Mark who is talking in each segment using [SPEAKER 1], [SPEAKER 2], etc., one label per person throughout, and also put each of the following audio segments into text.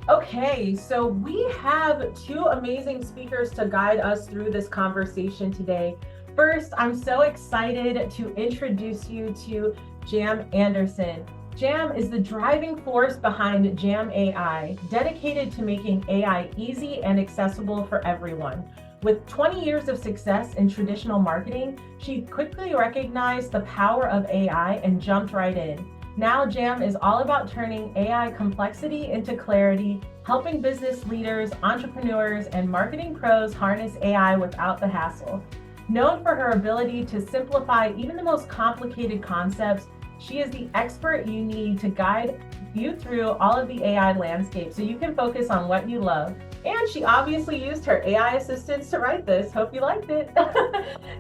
[SPEAKER 1] Okay, so we have two amazing speakers to guide us through this conversation today. First, I'm so excited to introduce you to Jam Anderson. Jam is the driving force behind JamAI, dedicated to making AI easy and accessible for everyone. With 20 years of success in traditional marketing, she quickly recognized the power of AI and jumped right in. Now, Jam is all about turning AI complexity into clarity, helping business leaders, entrepreneurs, and marketing pros harness AI without the hassle. Known for her ability to simplify even the most complicated concepts, she is the expert you need to guide you through all of the AI landscape so you can focus on what you love. And she obviously used her AI assistants to write this. Hope you liked it.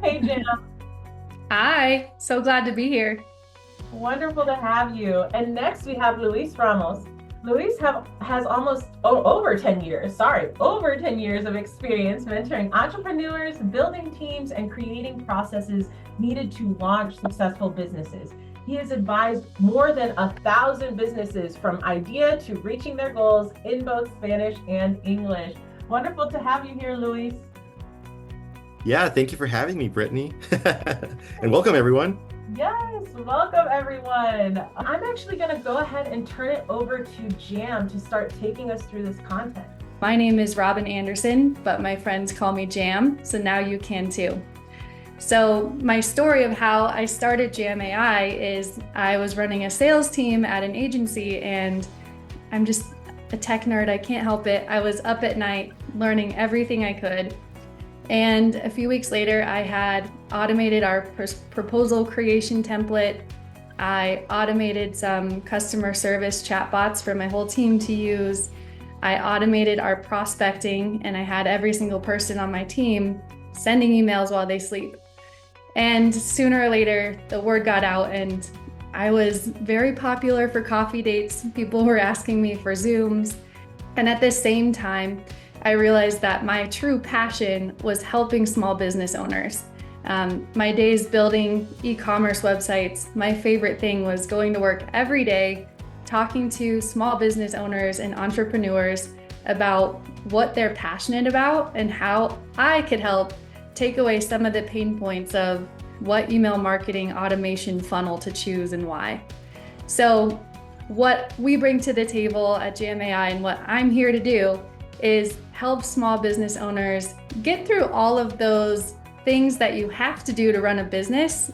[SPEAKER 1] Hey, Jam.
[SPEAKER 2] Hi, so glad to be here.
[SPEAKER 1] Wonderful to have you. And next we have Luis Ramos. Has almost over 10 years, over 10 years of experience mentoring entrepreneurs, building teams, and creating processes needed to launch successful businesses. He has advised more than 1,000 businesses from idea to reaching their goals in both Spanish and English. Wonderful to have you here, Luis.
[SPEAKER 3] Yeah, thank you for having me, Brittany. And welcome, everyone.
[SPEAKER 1] Yes, welcome everyone. I'm actually going to go ahead and turn it over to Jam to start taking us through this content.
[SPEAKER 2] My name is Robin Anderson, but my friends call me Jam, so now you can too. So my story of how I started JamAI is I was running a sales team at an agency, and I'm just a tech nerd, I can't help it. I was up at night learning everything I could. And a few weeks later, I had automated our proposal creation template. I automated some customer service chatbots for my whole team to use. I automated our prospecting, and I had every single person on my team sending emails while they sleep. And sooner or later, the word got out, and I was very popular for coffee dates. People were asking me for Zooms. And at the same time, I realized that my true passion was helping small business owners. My days building e-commerce websites, my favorite thing was going to work every day, talking to small business owners and entrepreneurs about what they're passionate about and how I could help take away some of the pain points of what email marketing automation funnel to choose and why. So what we bring to the table at JamAI and what I'm here to do is help small business owners get through all of those things that you have to do to run a business,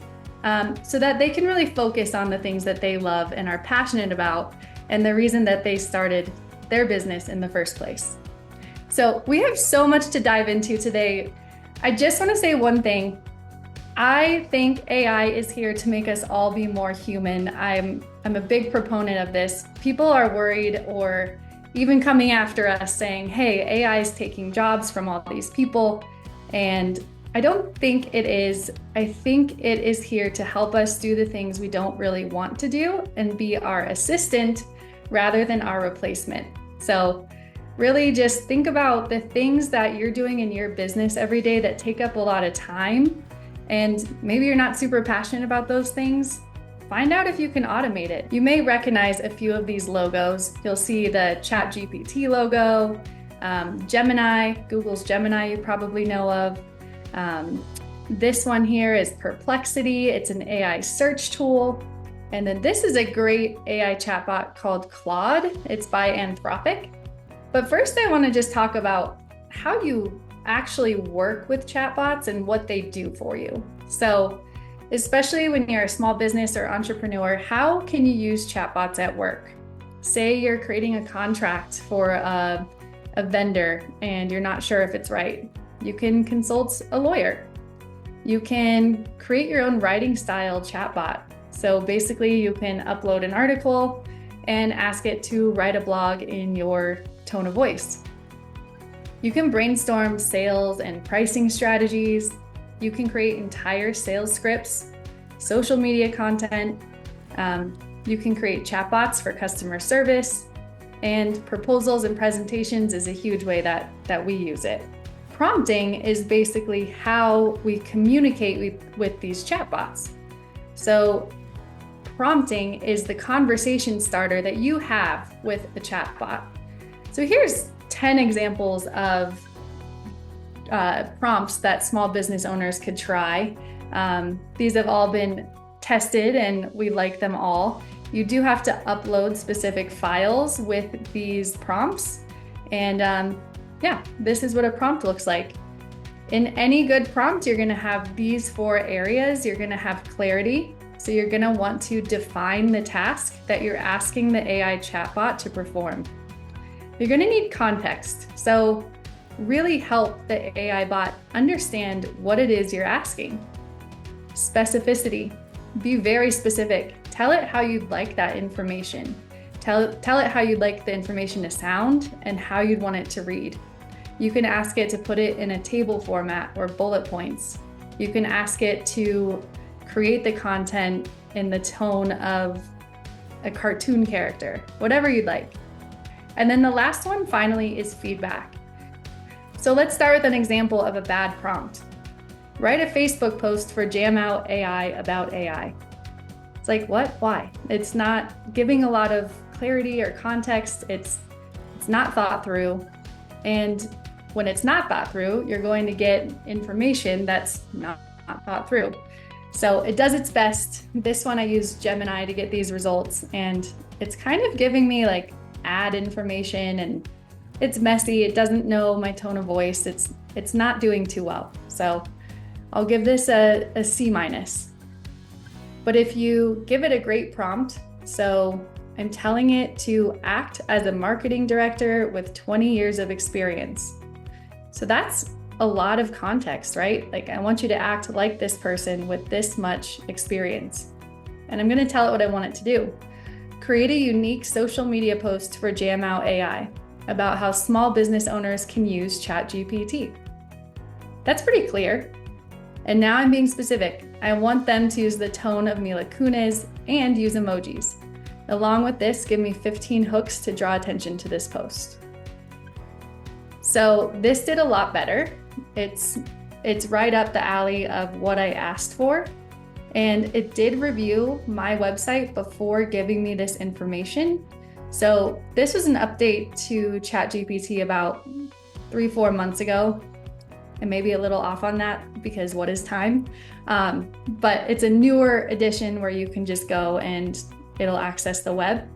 [SPEAKER 2] so that they can really focus on the things that they love and are passionate about and the reason that they started their business in the first place. So we have so much to dive into today. I just want to say one thing. I think AI is here to make us all be more human. I'm a big proponent of this. People are worried or even coming after us saying, hey, AI is taking jobs from all these people. And I don't think it is. I think it is here to help us do the things we don't really want to do and be our assistant rather than our replacement. So really just think about the things that you're doing in your business every day that take up a lot of time. And maybe you're not super passionate about those things. Find out if you can automate it. You may recognize a few of these logos. You'll see the ChatGPT logo, Gemini, Google's Gemini you probably know of. This one here is Perplexity. It's an AI search tool. And then this is a great AI chatbot called Claude. It's by Anthropic. But first I want to just talk about how you actually work with chatbots and what they do for you. So especially when you're a small business or entrepreneur, how can you use chatbots at work? Say you're creating a contract for a vendor and you're not sure if it's right. You can consult a lawyer. You can create your own writing style chatbot. So basically you can upload an article and ask it to write a blog in your tone of voice. You can brainstorm sales and pricing strategies. You can create entire sales scripts, social media content. You can create chatbots for customer service, and proposals and presentations is a huge way that we use it. Prompting is basically how we communicate with these chatbots. So prompting is the conversation starter that you have with a chatbot. So here's 10 examples of prompts that small business owners could try. These have all been tested and we like them all. You do have to upload specific files with these prompts. And yeah, this is what a prompt looks like. In any good prompt, you're gonna have these 4 areas. You're gonna have clarity. So you're gonna want to define the task that you're asking the AI chatbot to perform. You're gonna need context. So really help the AI bot understand what it is you're asking. Specificity. Be very specific. Tell it how you'd like that information. Tell it how you'd like the information to sound and how you'd want it to read. You can ask it to put it in a table format or bullet points. You can ask it to create the content in the tone of a cartoon character, whatever you'd like. And then the last one finally is feedback. So let's start with an example of a bad prompt. Write a Facebook post for JamAI about AI. It's like, what? Why? It's not giving a lot of clarity or context. It's not thought through. And when it's not thought through, you're going to get information that's not thought through. So it does its best. This one I used Gemini to get these results, and it's kind of giving me like ad information, and it's messy. It doesn't know my tone of voice. It's not doing too well. So I'll give this a C-. But if you give it a great prompt, so I'm telling it to act as a marketing director with 20 years of experience. So that's a lot of context, right? Like, I want you to act like this person with this much experience. And I'm going to tell it what I want it to do. Create a unique social media post for JamAI AI about how small business owners can use ChatGPT. That's pretty clear. And now I'm being specific. I want them to use the tone of Mila Kunis and use emojis. Along with this, give me 15 hooks to draw attention to this post. So this did a lot better. It's right up the alley of what I asked for. And it did review my website before giving me this information. So this was an update to ChatGPT about 3-4 months ago. And maybe a little off on that because what is time? But it's a newer edition where you can just go and it'll access the web.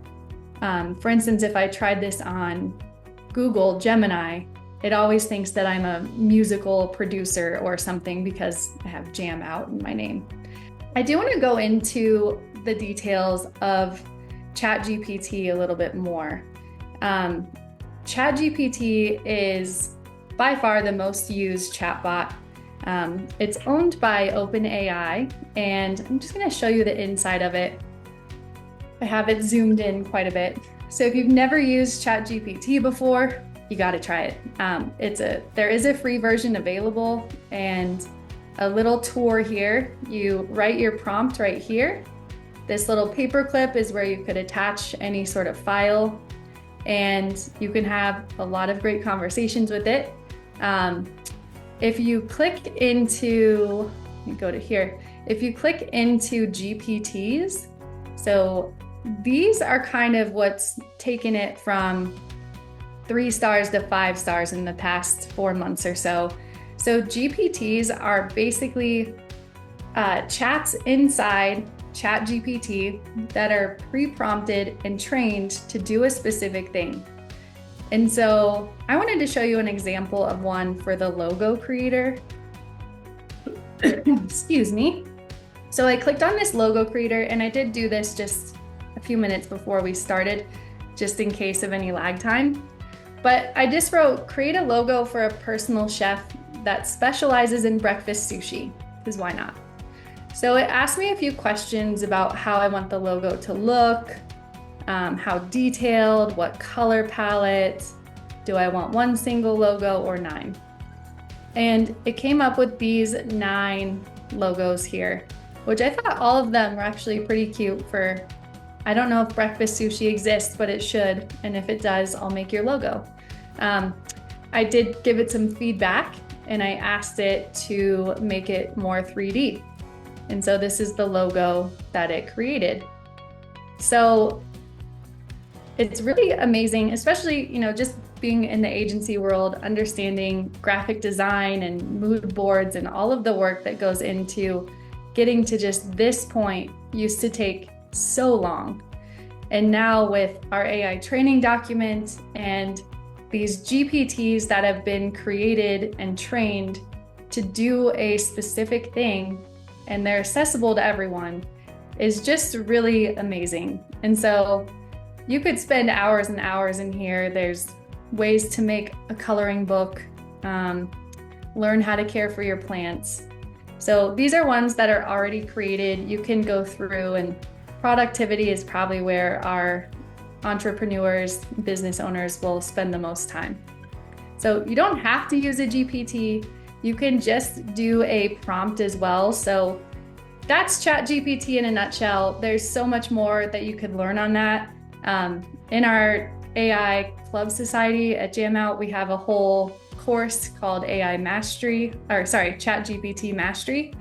[SPEAKER 2] For instance, if I tried this on Google Gemini, it always thinks that I'm a musical producer or something because I have Jam out in my name. I do want to go into the details of ChatGPT a little bit more. ChatGPT is by far the most used chatbot. It's owned by OpenAI, and I'm just going to show you the inside of it. I have it zoomed in quite a bit. So if you've never used ChatGPT before, you got to try it. There is a free version available, and a little tour here. You write your prompt right here. This little paper clip is where you could attach any sort of file, and you can have a lot of great conversations with it. If you click into, let me go to here. If you click into GPTs, so these are kind of what's taken it from 3 stars to 5 stars in the past 4 months or so. So GPTs are basically chats inside ChatGPT that are pre-prompted and trained to do a specific thing. And so I wanted to show you an example of one for the logo creator. Excuse me. So I clicked on this logo creator, and I did do this just a few minutes before we started, just in case of any lag time. But I just wrote, create a logo for a personal chef that specializes in breakfast sushi, because why not? So it asked me a few questions about how I want the logo to look, how detailed, what color palette, do I want one single logo or 9? And it came up with these 9 logos here, which I thought all of them were actually pretty cute for, I don't know if breakfast sushi exists, but it should. And if it does, I'll make your logo. I did give it some feedback, and I asked it to make it more 3D. And so this is the logo that it created. So it's really amazing, especially, just being in the agency world, understanding graphic design and mood boards and all of the work that goes into getting to just this point used to take so long. And now with our AI training document and these GPTs that have been created and trained to do a specific thing, and they're accessible to everyone, is just really amazing. And so you could spend hours and hours in here. There's ways to make a coloring book, learn how to care for your plants. So these are ones that are already created. You can go through, and productivity is probably where our entrepreneurs, business owners will spend the most time. So you don't have to use a GPT. You can just do a prompt as well. So that's ChatGPT in a nutshell. There's so much more that you could learn on that. In our AI Club Society at JamAI, we have a whole course called ChatGPT Mastery,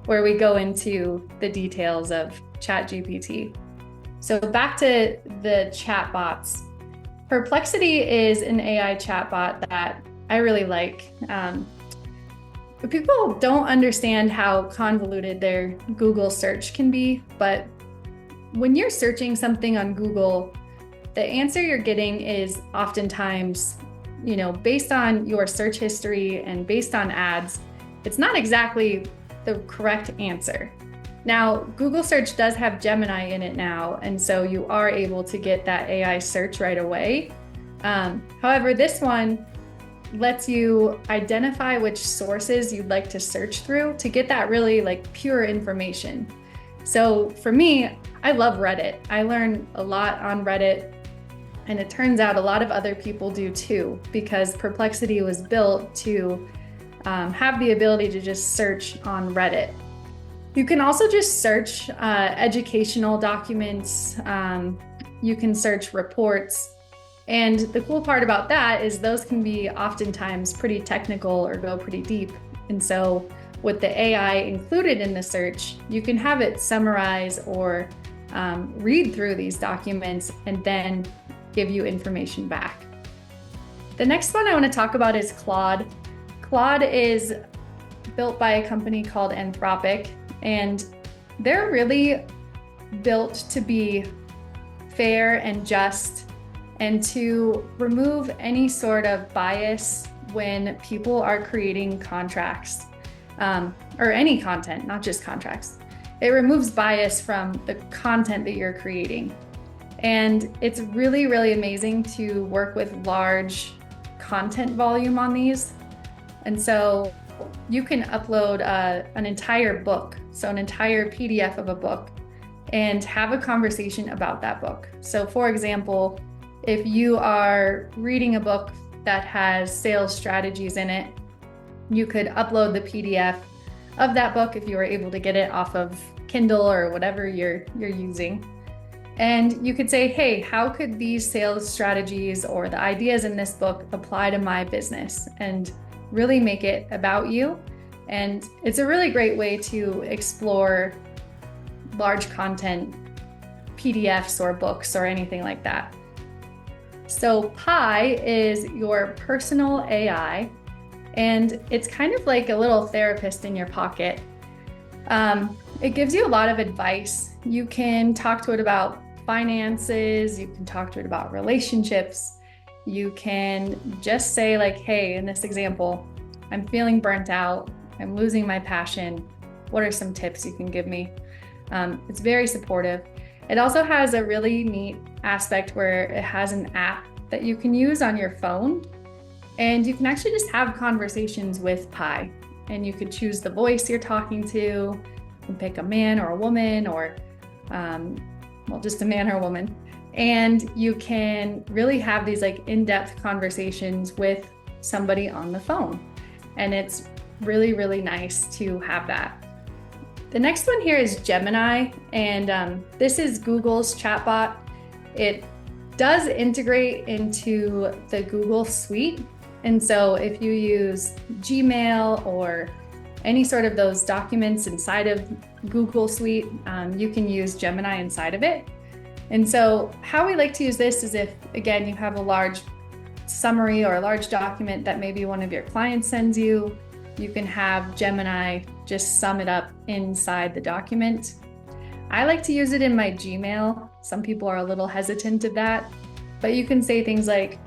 [SPEAKER 2] where we go into the details of ChatGPT. So back to the chatbots. Perplexity is an AI chatbot that I really like. But people don't understand how convoluted their Google search can be, but when you're searching something on Google, the answer you're getting is oftentimes, based on your search history and based on ads, it's not exactly the correct answer. Now, Google search does have Gemini in it now, and so you are able to get that AI search right away. However, this one lets you identify which sources you'd like to search through to get that really pure information. So for me, I love Reddit. I learn a lot on Reddit, and it turns out a lot of other people do too, because Perplexity was built to have the ability to just search on Reddit. You can also just search educational documents. You can search reports. And the cool part about that is those can be oftentimes pretty technical or go pretty deep. And so with the AI included in the search, you can have it summarize or read through these documents and then give you information back. The next one I want to talk about is Claude. Claude is built by a company called Anthropic, and they're really built to be fair and just, and to remove any sort of bias when people are creating contracts, or any content, not just contracts. It removes bias from the content that you're creating. And it's really, really amazing to work with large content volume on these. And so you can upload an entire book, so an entire PDF of a book, and have a conversation about that book. So for example, if you are reading a book that has sales strategies in it, you could upload the PDF of that book if you were able to get it off of Kindle or whatever you're using. And you could say, hey, how could these sales strategies or the ideas in this book apply to my business? And really make it about you. And it's a really great way to explore large content, PDFs or books or anything like that. So Pi is your personal AI, and it's kind of like a little therapist in your pocket. It gives you a lot of advice. You can talk to it about finances, you can talk to it about relationships. You can just say hey, in this example, I'm feeling burnt out, I'm losing my passion. What are some tips you can give me? It's very supportive. It also has a really neat aspect where it has an app that you can use on your phone, and you can actually just have conversations with Pi, and you could choose the voice you're talking to. You can pick a man or a woman, or just a man or a woman. And you can really have these in-depth conversations with somebody on the phone. And it's really, really nice to have that. The next one here is Gemini, and this is Google's chatbot. It does integrate into the Google suite. And so if you use Gmail or any sort of those documents inside of Google Suite, you can use Gemini inside of it. And so how we like to use this is if, again, you have a large summary or a large document that maybe one of your clients sends you, you can have Gemini just sum it up inside the document. I like to use it in my Gmail. Some people are a little hesitant of that, but you can say things like,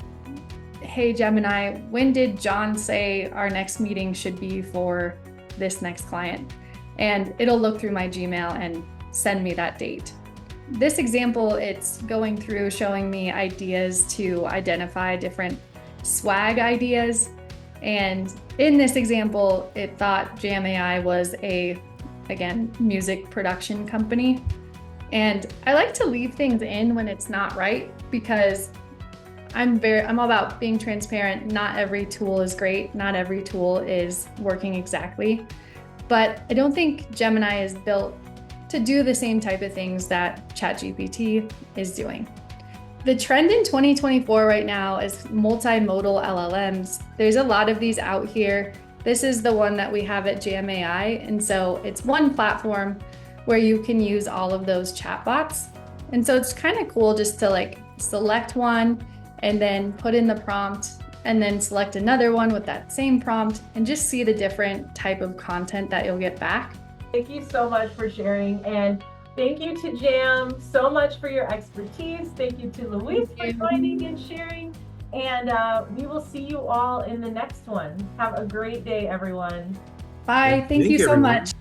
[SPEAKER 2] hey Gemini, when did John say our next meeting should be for this next client? And it'll look through my Gmail and send me that date. This example, it's going through showing me ideas to identify different swag ideas. And in this example, it thought JamAI was again, music production company. And I like to leave things in when it's not right, because I'm all about being transparent. Not every tool is great. Not every tool is working exactly. But I don't think Gemini is built to do the same type of things that ChatGPT is doing. The trend in 2024 right now is multimodal LLMs. There's a lot of these out here. This is the one that we have at JamAI. And so it's one platform where you can use all of those chatbots. And so it's kind of cool just to like select one and then put in the prompt and then select another one with that same prompt and just see the different type of content that you'll get back.
[SPEAKER 1] Thank you so much for sharing, and thank you to Jam so much for your expertise. Thank you to Luis for joining and sharing, and we will see you all in the next one. Have a great day, everyone.
[SPEAKER 2] Bye. Thank you so
[SPEAKER 3] everyone.
[SPEAKER 2] much.